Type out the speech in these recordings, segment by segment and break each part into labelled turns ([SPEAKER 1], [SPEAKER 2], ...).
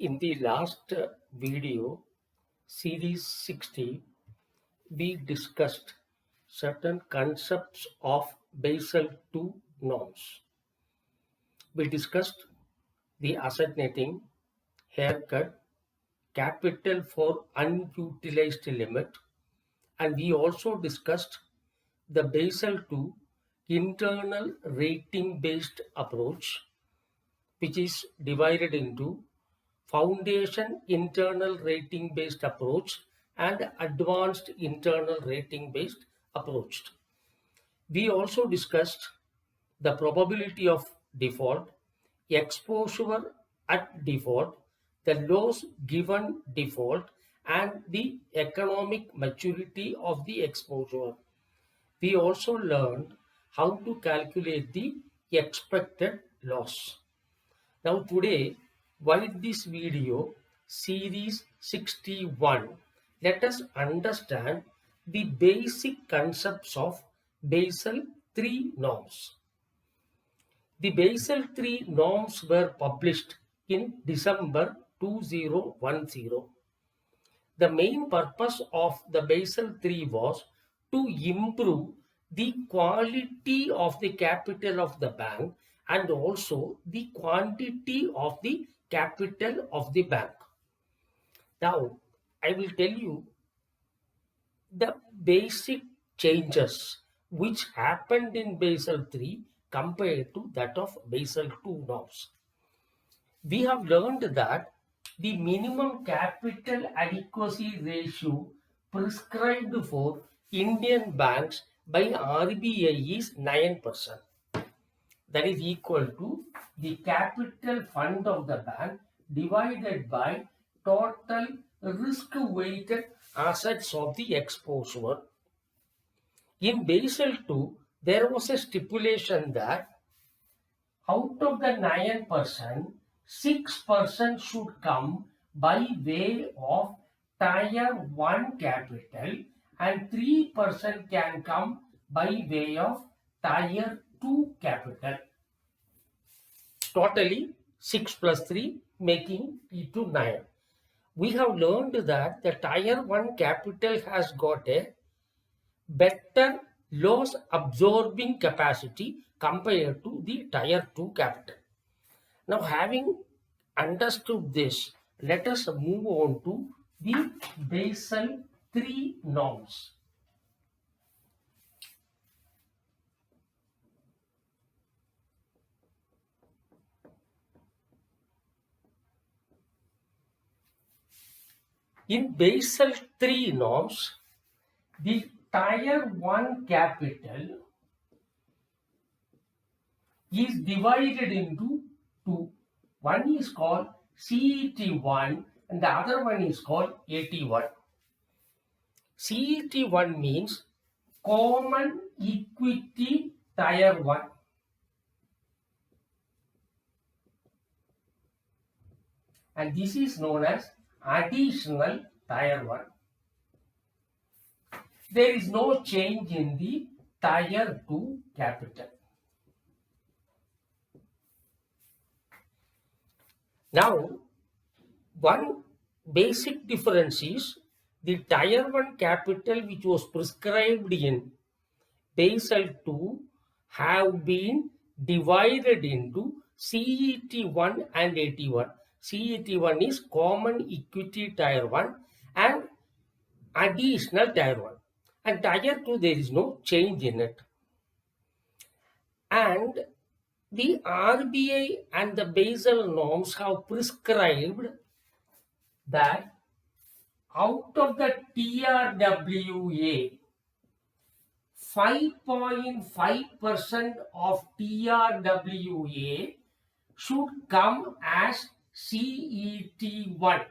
[SPEAKER 1] In the last video, series 60, we discussed certain concepts of Basel II norms. We discussed the asset netting, haircut, capital for unutilized limit, and we also discussed the Basel II internal rating based approach, which is divided into foundation internal rating based approach and advanced internal rating based approach. We also discussed the probability of default, exposure at default, the loss given default, and the economic maturity of the exposure. We also learned how to calculate the expected loss. Now today, while this video series 61, let us understand the basic concepts of Basel III norms. The Basel III norms were published in December 2010. The main purpose of the Basel III was to improve the quality of the capital of the bank and also the quantity of the capital of the bank. Now, I will tell you the basic changes which happened in Basel III compared to that of Basel II norms. We have learned that the minimum capital adequacy ratio prescribed for Indian banks by RBI is 9%. That is equal to the capital fund of the bank divided by total risk-weighted assets of the exposure. In Basel II, there was a stipulation that out of the 9%, 6% should come by way of Tier 1 capital and 3% can come by way of Tier 2 capital. Totally 6 plus 3 making it to 9. We have learned that the Tier 1 capital has got a better loss absorbing capacity compared to the Tier 2 capital. Now, having understood this, let us move on to the Basel III norms. In Basel III norms, the Tier 1 capital is divided into two. One is called CET1 and the other one is called AT1. CET1 means Common Equity Tier 1. And this is known as Additional Tier 1. There is no change in the Tier 2 capital. Now, one basic difference is the Tier 1 capital which was prescribed in Basel II have been divided into CET1 and AT1. CET1 is Common Equity Tier 1 and Additional Tier 1. And Tier 2 there is no change in it. And the RBI and the Basel norms have prescribed that out of the TRWA, 5.5% of TRWA should come as CET1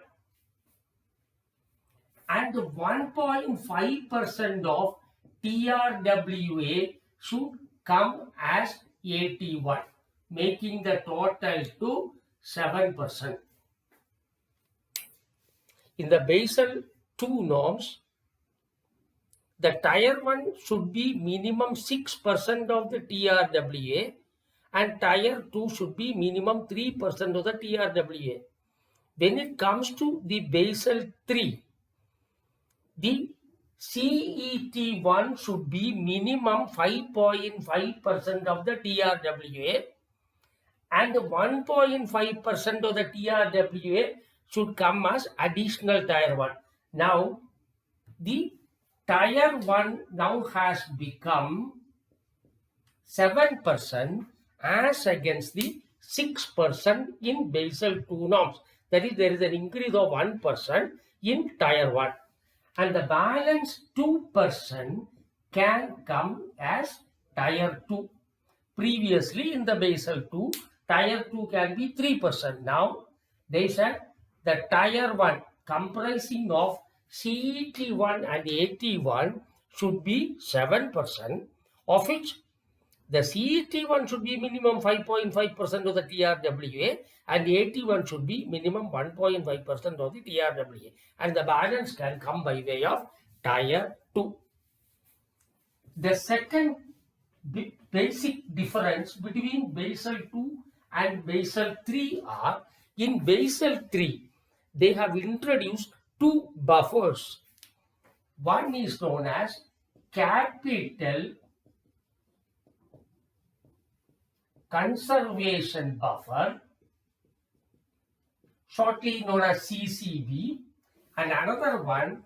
[SPEAKER 1] and 1.5% of TRWA should come as AT1, making the total to 7%. In the Basel II norms, the Tier 1 should be minimum 6% of the TRWA and Tier 2 should be minimum 3% of the TRWA. When it comes to the Basel III, the CET1 should be minimum 5.5% of the TRWA, and 1.5% of the TRWA should come as additional tier 1. Now, the tier 1 now has become 7% as against the 6% in Basel II norms. That is, there is an increase of 1% in tier 1. And the balance 2% can come as tier 2. Previously in the Basel II, tier 2 can be 3%. Now they said the tier 1 comprising of CET1 and AT1 should be 7%, of which the CET1 should be minimum 5.5% of the TRWA and AT1 should be minimum 1.5% of the TRWA, and the balance can come by way of tier 2. The second basic difference between Basel II and Basel III are, in Basel III, they have introduced two buffers. One is known as capital conservation buffer, shortly known as CCB, and another one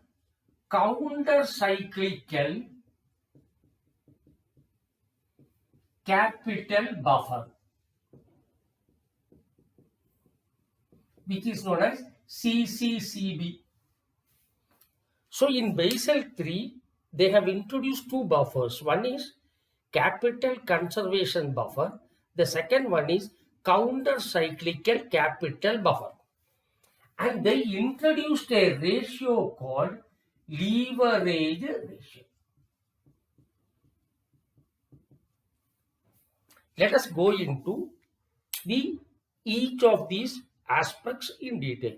[SPEAKER 1] counter-cyclical capital buffer, which is known as CCCB. So in Basel III, they have introduced two buffers. One is capital conservation buffer. The second one is counter-cyclical capital buffer. And they introduced a ratio called leverage ratio. Let us go into each of these aspects in detail.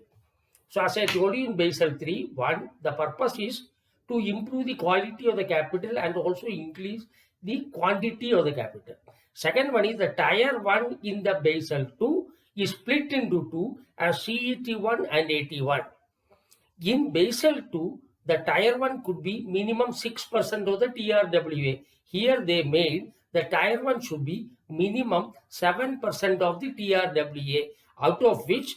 [SPEAKER 1] So as I told you in Basel III, one, the purpose is to improve the quality of the capital and also increase the quantity of the capital. Second one is the tier 1 in the Basel II is split into two as CET1 and AT1. In Basel II, the tier 1 could be minimum 6% of the TRWA. Here they made the tier 1 should be minimum 7% of the TRWA, out of which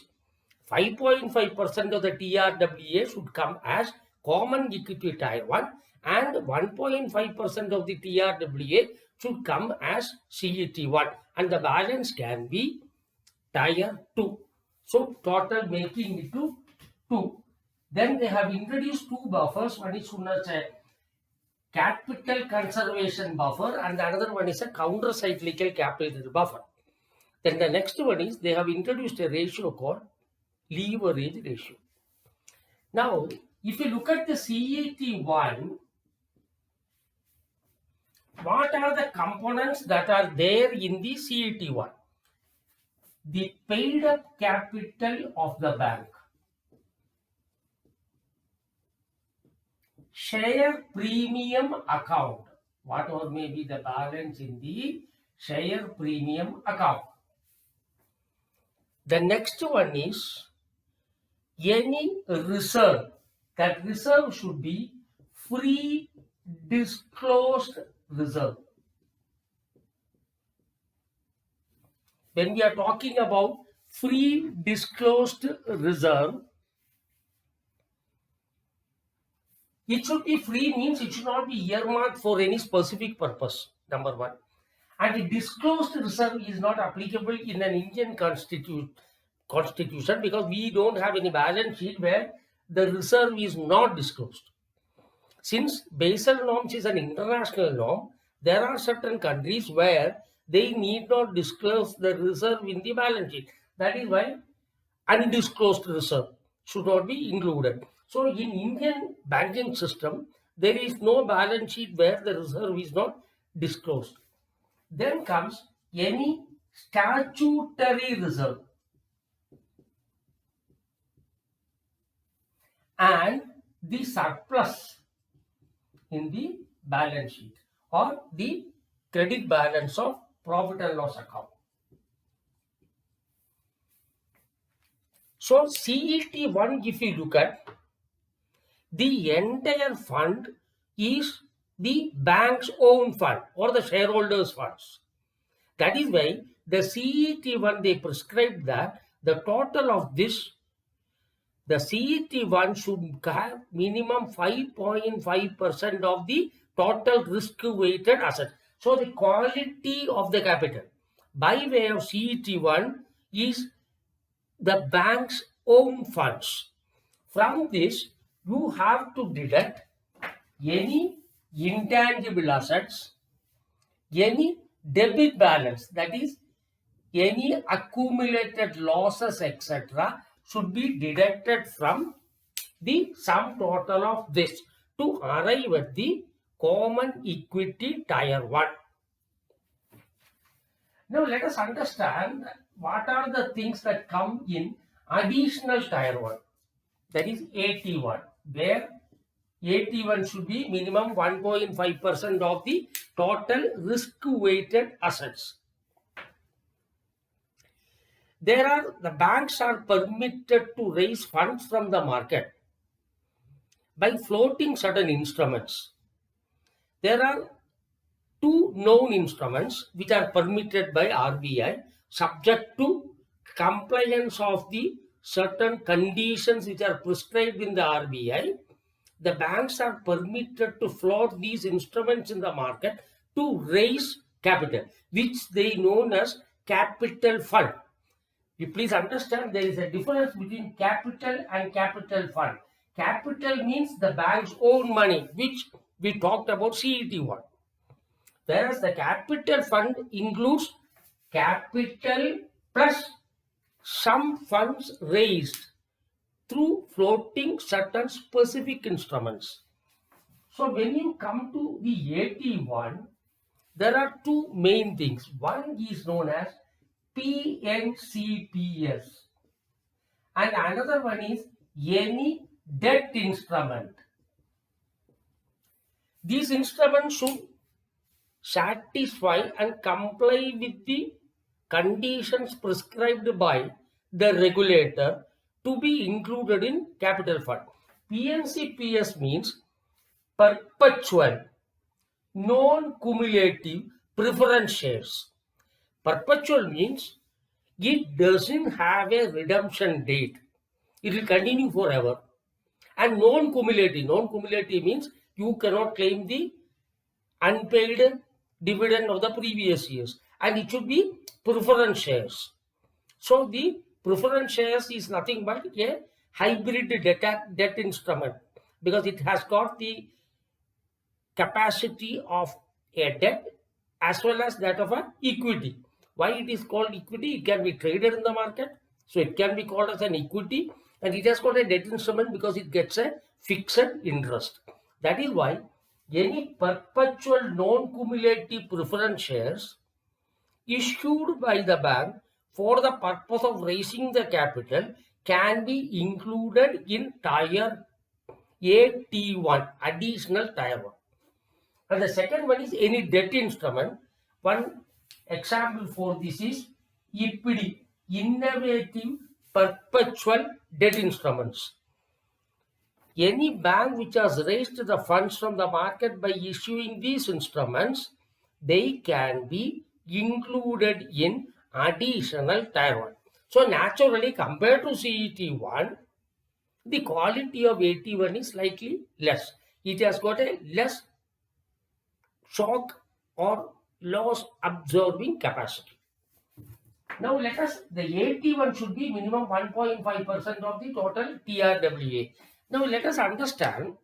[SPEAKER 1] 5.5% of the TRWA should come as common equity tier 1 and 1.5% of the TRWA should come as CET1, and the balance can be tier 2. So total making it to 2. Then they have introduced two buffers. One is known as a capital conservation buffer and another one is a counter-cyclical capital buffer. Then the next one is they have introduced a ratio called leverage ratio. Now, if you look at the CET1, what are the components that are there in the CET1? The paid up capital of the bank, share premium account, whatever may be the balance in the share premium account. The next one is any reserve. That reserve should be free disclosed reserve. When we are talking about free disclosed reserve, it should be free means it should not be earmarked for any specific purpose, number one. And the disclosed reserve is not applicable in an Indian constitution because we don't have any balance sheet where the reserve is not disclosed. Since Basel norms is an international norm, there are certain countries where they need not disclose the reserve in the balance sheet. That is why undisclosed reserve should not be included. So in Indian banking system, there is no balance sheet where the reserve is not disclosed. Then comes any statutory reserve and the surplus in the balance sheet or the credit balance of profit and loss account. So CET1, if you look at, the entire fund is the bank's own fund or the shareholders' funds. That is why the CET1, they prescribed that the total of this, the CET1 should have minimum 5.5% of the total risk-weighted asset. So the quality of the capital by way of CET1 is the bank's own funds. From this, you have to deduct any intangible assets, any debit balance, that is, any accumulated losses, etc., should be deducted from the sum total of this to arrive at the common equity tier 1. Now let us understand what are the things that come in additional tier 1, that is AT1, where AT1 should be minimum 1.5% of the total risk-weighted assets. The banks are permitted to raise funds from the market by floating certain instruments. There are two known instruments which are permitted by RBI subject to compliance of the certain conditions which are prescribed in the RBI. The banks are permitted to float these instruments in the market to raise capital, which they known as capital fund. You please understand there is a difference between capital and capital fund. Capital means the bank's own money, which we talked about CET1. Whereas the capital fund includes capital plus some funds raised through floating certain specific instruments. So when you come to the AT1, there are two main things. One is known as PNCPS and another one is any debt instrument. These instruments should satisfy and comply with the conditions prescribed by the regulator to be included in capital fund. PNCPS means perpetual, non-cumulative preference shares. Perpetual means it doesn't have a redemption date. It will continue forever. And non-cumulative means you cannot claim the unpaid dividend of the previous years. And it should be preference shares. So the preference shares is nothing but a hybrid debt instrument because it has got the capacity of a debt as well as that of an equity. Why it is called equity? It can be traded in the market. So it can be called as an equity, and it has got a debt instrument because it gets a fixed interest. That is why any perpetual non-cumulative preference shares issued by the bank for the purpose of raising the capital can be included in tier AT1, additional tier 1. And the second one is any debt instrument. One example for this is IPD, Innovative Perpetual Debt Instruments. Any bank which has raised the funds from the market by issuing these instruments, they can be included in additional tier 1. So naturally, compared to CET1, the quality of AT1 is slightly less. It has got a less shock or loss absorbing capacity. Now the AT1 should be minimum 1.5% of the total TRWA. Now let us understand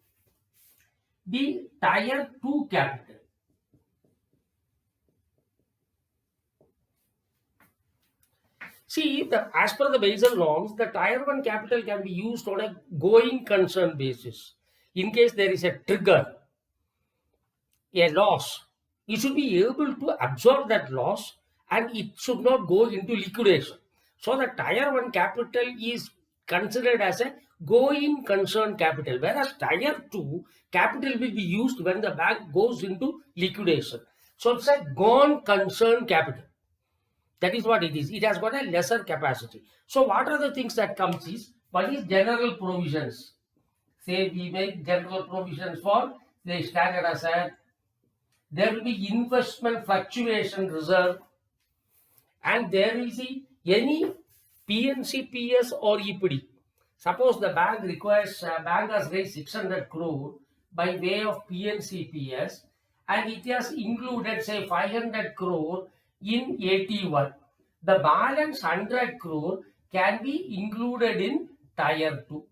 [SPEAKER 1] the tier 2 capital. See, as per the Basel norms, the tier 1 capital can be used on a going concern basis. In case there is a trigger, a loss, you should be able to absorb that loss and it should not go into liquidation. So the tier 1 capital is considered as a going concern capital, whereas tier 2 capital will be used when the bank goes into liquidation. So it's a gone concern capital. That is what it is. It has got a lesser capacity. So what are the things that comes is, one is general provisions. Say we make general provisions for the standard asset. There will be investment fluctuation reserve, and there is any PNCPS or EPD. Suppose the bank requires, bank has raised 600 crore by way of PNCPS, and it has included say 500 crore in AT1. The balance 100 crore can be included in tier 2.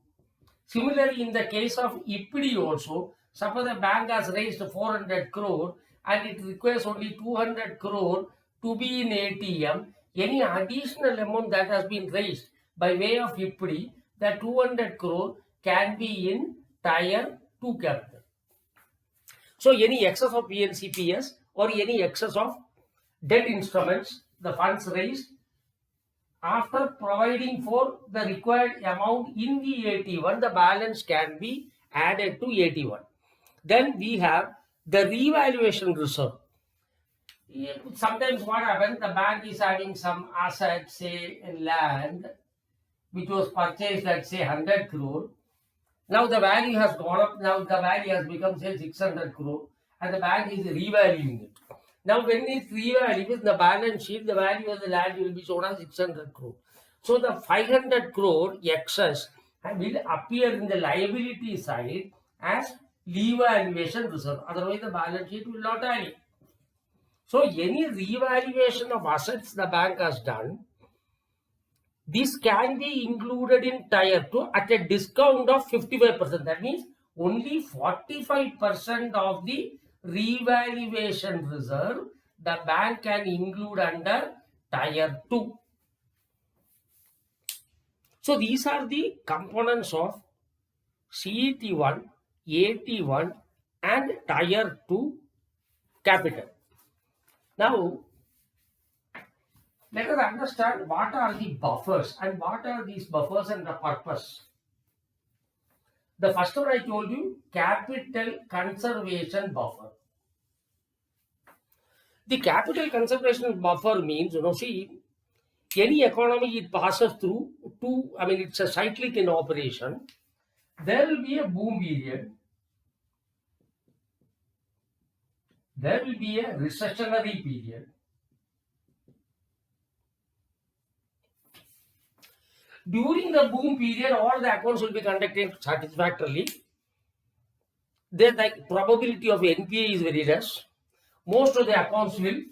[SPEAKER 1] Similarly, in the case of EPD also, suppose the bank has raised 400 crore and it requires only 200 crore to be in ATM. Any additional amount that has been raised by way of EPD, that 200 crore can be in tier 2 capital. So any excess of PNCPS or any excess of debt instruments, the funds raised, after providing for the required amount in the AT1, the balance can be added to AT1. Then we have the revaluation reserve. Sometimes what happens, the bank is having some asset, say land, which was purchased at say 100 crore. Now the value has gone up, now the value has become say 600 crore, and the bank is revaluing it. Now when it's revalued in the balance sheet, the value of the land will be shown as 600 crore. So the 500 crore excess will appear in the liability side as revaluation reserve. Otherwise the balance sheet will not tally. So any revaluation of assets the bank has done, this can be included in tier 2 at a discount of 55%. That means only 45% of the revaluation reserve the bank can include under tier 2. So these are the components of CET1, AT1 and tier 2 capital. Now let us understand what are the buffers and what are these buffers and the purpose. The first one I told you, capital conservation buffer. The capital conservation buffer means, see, any economy it passes through it's a cyclic in operation. There will be a boom period. There will be a recessionary period. During the boom period, all the accounts will be conducted satisfactorily. The probability of NPA is very less. Most of the accounts will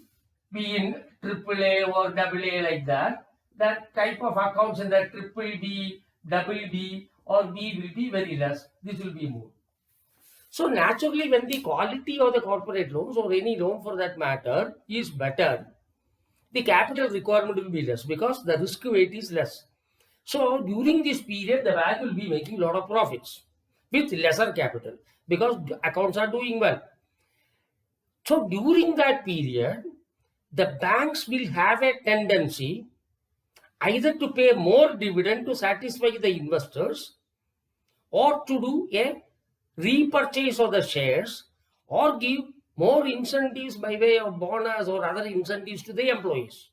[SPEAKER 1] be in AAA or AA like that. That type of accounts in the BBB, BB or B will be very less. This will be more. So naturally, when the quality of the corporate loans or any loan for that matter is better, the capital requirement will be less because the risk weight is less. So during this period, the bank will be making a lot of profits with lesser capital because accounts are doing well. So during that period, the banks will have a tendency either to pay more dividend to satisfy the investors or to do a repurchase of the shares or give more incentives by way of bonus or other incentives to the employees.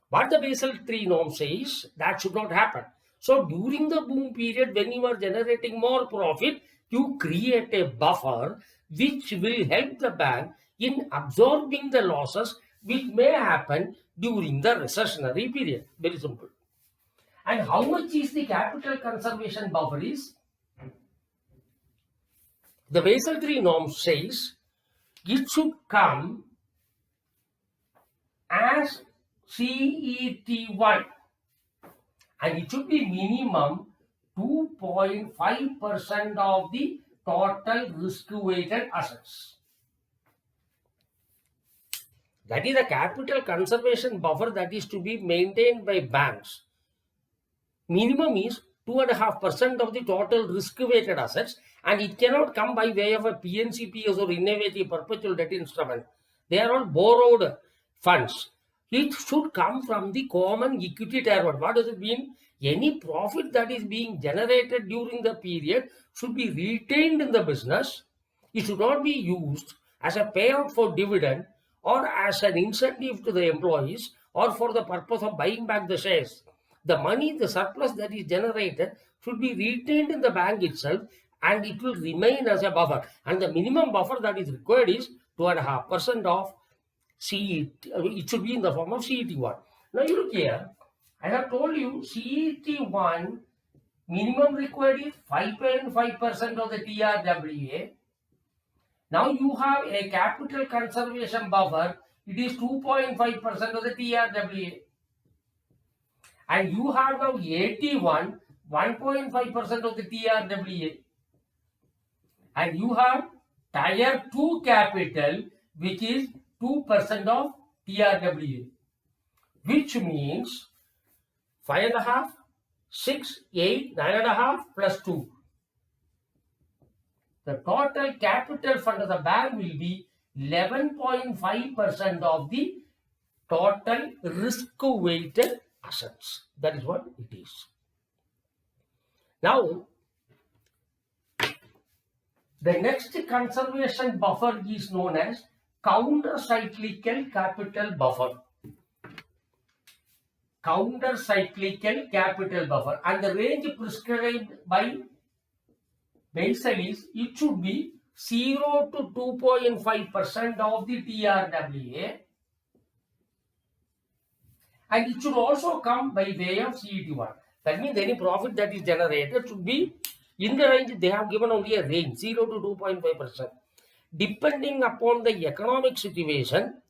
[SPEAKER 1] What the Basel III norm says, that should not happen. So during the boom period, when you are generating more profit, you create a buffer which will help the bank in absorbing the losses which may happen during the recessionary period. Very simple. And how much is the capital conservation buffer is? The Basel III norm says it should come as CET1 and it should be minimum 2.5% of the total risk-weighted assets. That is the capital conservation buffer that is to be maintained by banks. Minimum is 2.5% of the total risk-weighted assets, and it cannot come by way of a PNCPS or innovative perpetual debt instrument. They are all borrowed funds. It should come from the common equity tier 1. What does it mean? Any profit that is being generated during the period should be retained in the business. It should not be used as a payout for dividend or as an incentive to the employees or for the purpose of buying back the shares. The money, the surplus that is generated should be retained in the bank itself and it will remain as a buffer. And the minimum buffer that is required is 2.5% of CET. It should be in the form of CET1. Now you look here, I have told you CET1 minimum required is 5.5% of the TRWA. Now you have a capital conservation buffer, it is 2.5% of the TRWA. And you have now AT1, 1.5% of the TRWA. And you have Tier 2 capital, which is 2% of TRWA. Which means 5.5, 6, 8, 9.5 plus 2. The total capital fund of the bank will be 11.5% of the total risk-weighted assets. That is what it is. Now, the next conservation buffer is known as counter-cyclical capital buffer. Counter-cyclical capital buffer. And the range prescribed by Basel is, it should be 0 to 2.5% of the TRWA. And it should also come by way of CET1. That means any profit that is generated should be in the range. They have given only a range, 0 to 2.5%. Depending upon the economic situation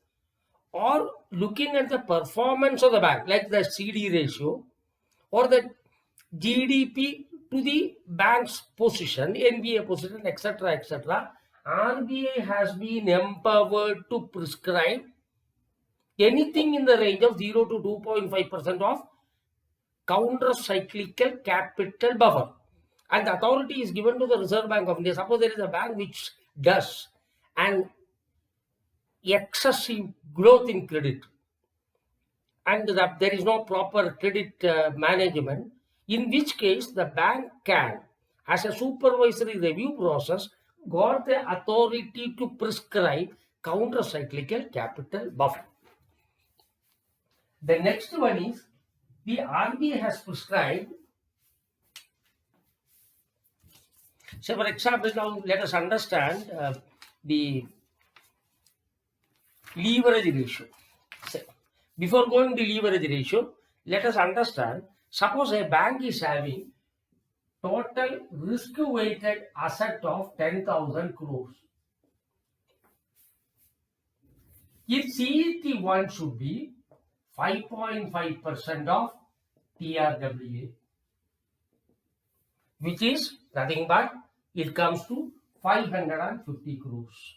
[SPEAKER 1] or looking at the performance of the bank, like the CD ratio or the GDP to the bank's position, NBA position, etc., etc., RBI has been empowered to prescribe anything in the range of 0 to 2.5% of counter-cyclical capital buffer. And the authority is given to the Reserve Bank of India. Suppose there is a bank which does an excessive growth in credit and that there is no proper credit management, in which case the bank can, as a supervisory review process, got the authority to prescribe counter-cyclical capital buffer. The next one is the RBI has prescribed. So, for example, now let us understand the leverage ratio. So, before going to leverage ratio, let us understand. Suppose a bank is having total risk-weighted asset of 10,000 crores. Its CET1 should be 5.5% of TRWA, which is nothing but it comes to 550 crores.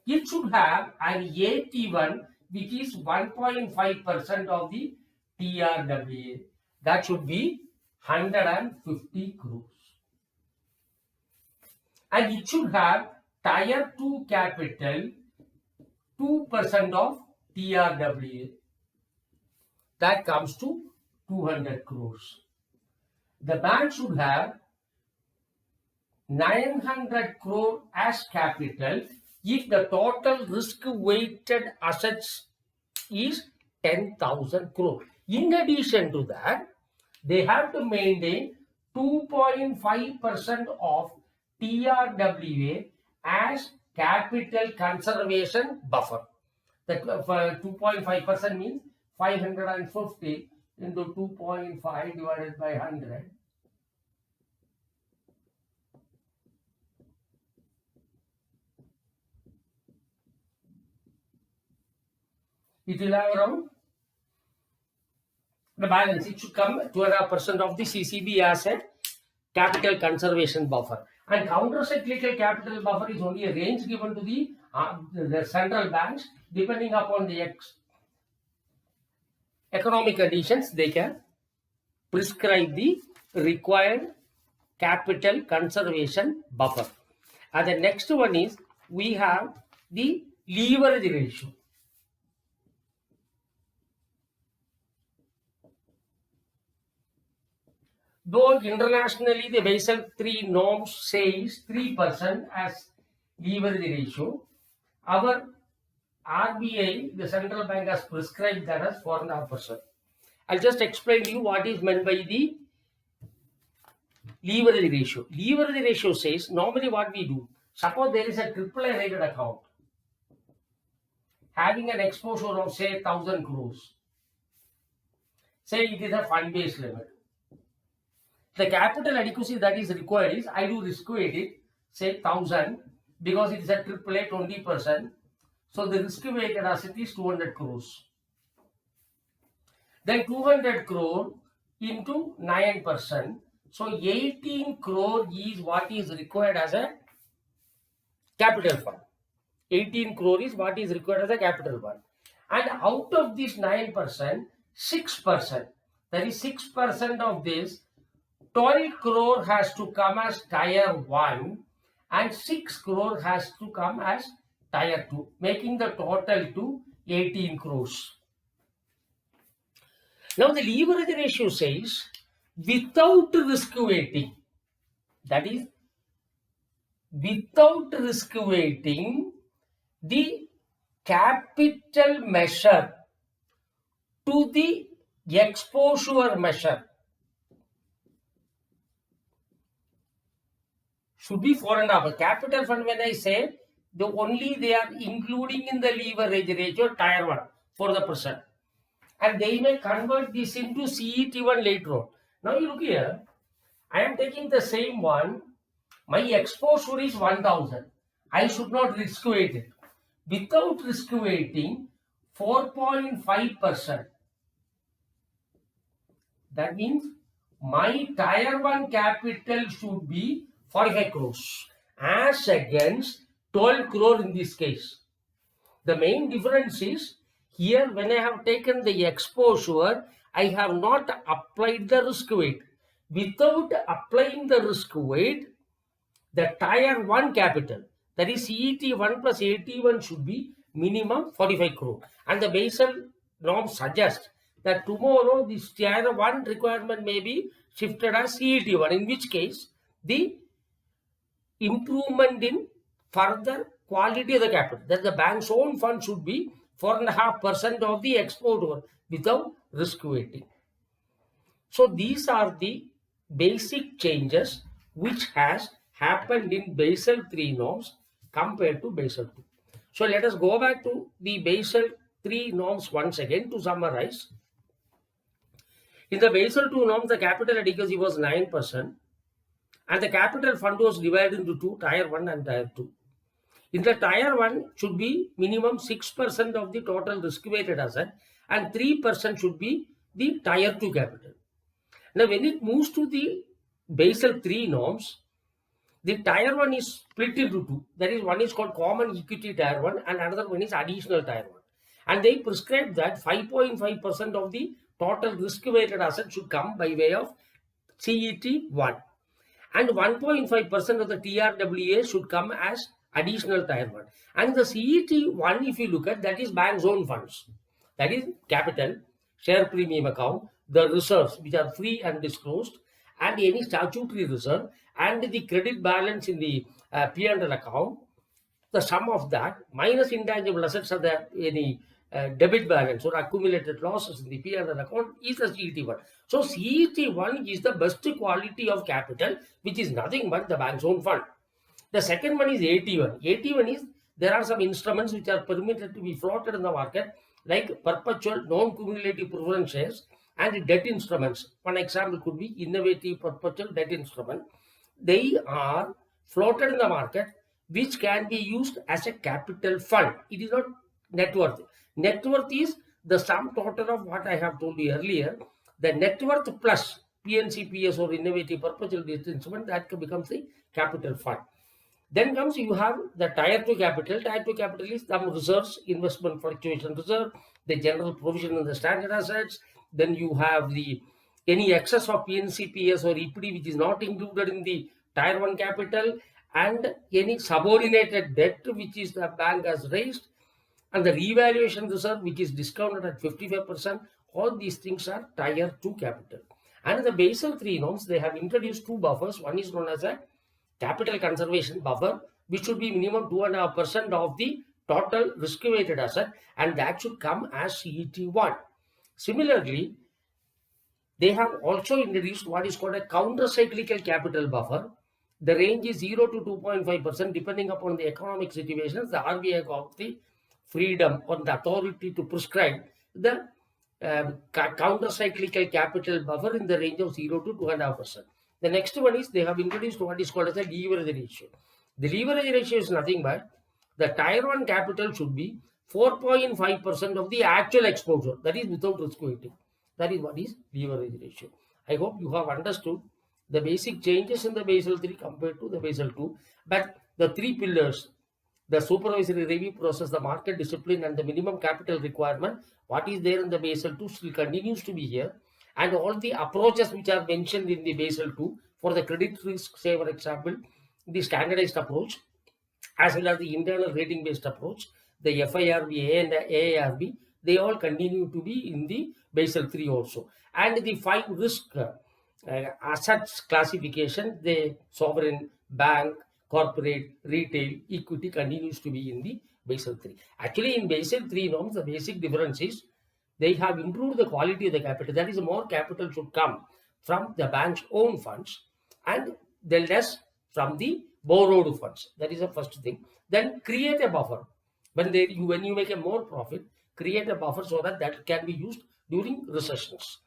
[SPEAKER 1] It should have an AT1 which is 1.5% of the TRWA. That should be 150 crores. And it should have Tier 2 capital 2% of TRWA. That comes to 200 crores. The bank should have 900 crore as capital if the total risk-weighted assets is 10,000 crore. In addition to that, they have to maintain 2.5% of TRWA as capital conservation buffer. That 2.5% means 550 into 2.5 divided by 100. It will have around the balance. It should come 2.5% of the CCB asset capital conservation buffer. And counter-cyclical capital buffer is only a range given to the central banks. Depending upon the economic conditions, they can prescribe the required capital conservation buffer. And the next one is we have the leverage ratio. Though internationally the Basel III norms says 3% as leverage ratio, our RBI, the central bank, has prescribed that as 4.5%. I'll just explain to you what is meant by the leverage ratio. Leverage ratio says normally what we do, suppose there is a AAA rated account having an exposure of say 1000 crores. Say it is a fund based limit. The capital adequacy that is required is I do risk weight it, say 1000, because it is a AAA 20%. So the risk weighted asset is 200 crores. Then 200 crore into 9%. So 18 crore is what is required as a capital fund. 18 crore is what is required as a capital fund. And out of this 9%, 6%, that is 6% of this, 12 crore has to come as tier 1 and 6 crore has to come as tier 2, making the total to 18 crores. Now the leverage ratio says without risk weighting, that is without risk weighting, the capital measure to the exposure measure should be 4.5. Capital fund, when I say, they are including in the leverage ratio tier 1 for the percent. And they may convert this into CET1 later on. Now you look here, I am taking the same one. My exposure is 1000. I should not risk weight it. Without risk weighting, 4.5%. That means my tier 1 capital should be 45 crores as against 12 crore in this case. The main difference is here when I have taken the exposure, I have not applied the risk weight. Without applying the risk weight, the tier 1 capital, that is CET1 plus AT1 should be minimum 45 crore. And the Basel norm suggests that tomorrow this tier 1 requirement may be shifted as CET1, in which case the improvement in further quality of the capital, that the bank's own fund should be 4.5% of the exposure without risk weighting. So these are the basic changes which has happened in Basel III norms compared to Basel II. So let us go back to the Basel III norms once again to summarize. In the Basel II norms, the capital adequacy was 9%. And the capital fund was divided into two, tier 1 and tier 2. In the tier 1 should be minimum 6% of the total risk weighted asset and 3% should be the tier 2 capital. Now when it moves to the Basel III norms, the tier 1 is split into two. That is, one is called common equity tier 1 and another one is additional tier 1. And they prescribe that 5.5% of the total risk weighted asset should come by way of CET1. And 1.5% of the TRWA should come as additional tier 1. And the CET1, if you look at, that is bank's own funds. That is capital, share premium account, the reserves which are free and disclosed, and any statutory reserve, and the credit balance in the P&L account. The sum of that minus intangible assets of any debit balance or accumulated losses in the P&L account is the CET1. So CET1 is the best quality of capital, which is nothing but the bank's own fund. The second one is AT1. AT1 is, there are some instruments which are permitted to be floated in the market, like perpetual non-cumulative preference shares and debt instruments. One example could be innovative perpetual debt instrument. They are floated in the market, which can be used as a capital fund. It is not net worth. Net worth is the sum total of what I have told you earlier. The net worth plus PNCPS or innovative perpetual debt instrument, that becomes the capital fund. Then comes, you have the tier 2 capital. Tier 2 capital is some reserves, investment fluctuation reserve, the general provision in the standard assets. Then you have the any excess of PNCPS or equity which is not included in the tier 1 capital, and any subordinated debt which is the bank has raised, and the revaluation reserve which is discounted at 55%. All these things are tier 2 capital. And in the Basel III norms, they have introduced two buffers. One is known as a capital conservation buffer, which should be minimum 2.5% of the total risk-weighted asset, and that should come as CET1. Similarly, they have also introduced what is called a counter-cyclical capital buffer. The range is 0 to 2.5%, depending upon the economic situations. The RBI got the freedom or the authority to prescribe the counter-cyclical capital buffer in the range of 0 to 2.5%. The next one is they have introduced what is called as a leverage ratio. The leverage ratio is nothing but the Tier 1 capital should be 4.5% of the actual exposure, that is without risk weighting. That is what is leverage ratio. I hope you have understood the basic changes in the Basel III compared to the Basel II. But the three pillars, the supervisory review process, the market discipline, and the minimum capital requirement, what is there in the Basel II still continues to be here. And all the approaches which are mentioned in the Basel II for the credit risk, say for example, the standardized approach, as well as the internal rating based approach, the FIRB and the AIRB, they all continue to be in the Basel III also. And the 5 risk assets classification, the sovereign, bank, corporate, retail, equity continues to be in the Basel III. Actually, in Basel III norms, the basic difference is they have improved the quality of the capital. That is, more capital should come from the bank's own funds and the less from the borrowed funds. That is the first thing. Then create a buffer. When you make a more profit, create a buffer so that that can be used during recessions.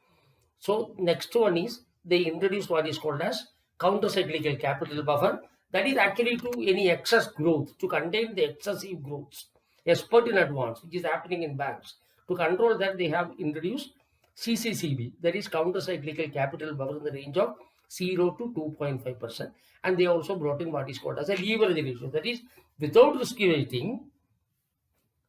[SPEAKER 1] So next one is they introduced what is called as counter-cyclical capital buffer. That is actually to any excess growth, to contain the excessive growth, expert in advance, which is happening in banks. To control that, they have introduced CCCB, that is counter-cyclical capital buffer in the range of 0 to 2.5%. And they also brought in what is called as a leverage ratio. That is, without risk weighting,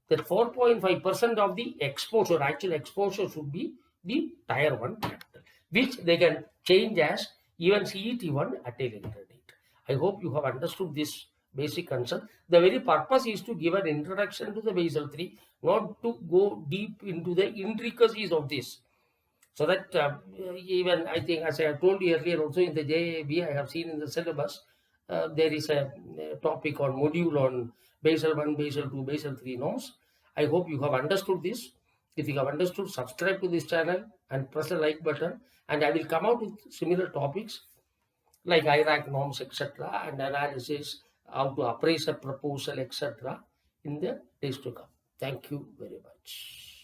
[SPEAKER 1] that 4.5% of the exposure, actual exposure, should be the Tier 1 capital, which they can change as even CET1 at a later date. I hope you have understood this basic concept. The very purpose is to give an introduction to the Basel III, not to go deep into the intricacies of this. So that even I think, as I have told you earlier, also in the JAB, I have seen in the syllabus, there is a topic on module on Basel 1, Basel 2, Basel 3 norms. I hope you have understood this. If you have understood, subscribe to this channel and press the like button. And I will come out with similar topics like IRAC norms, etc., and analysis, how to appraise a proposal, etc., in the days to come. Thank you very much.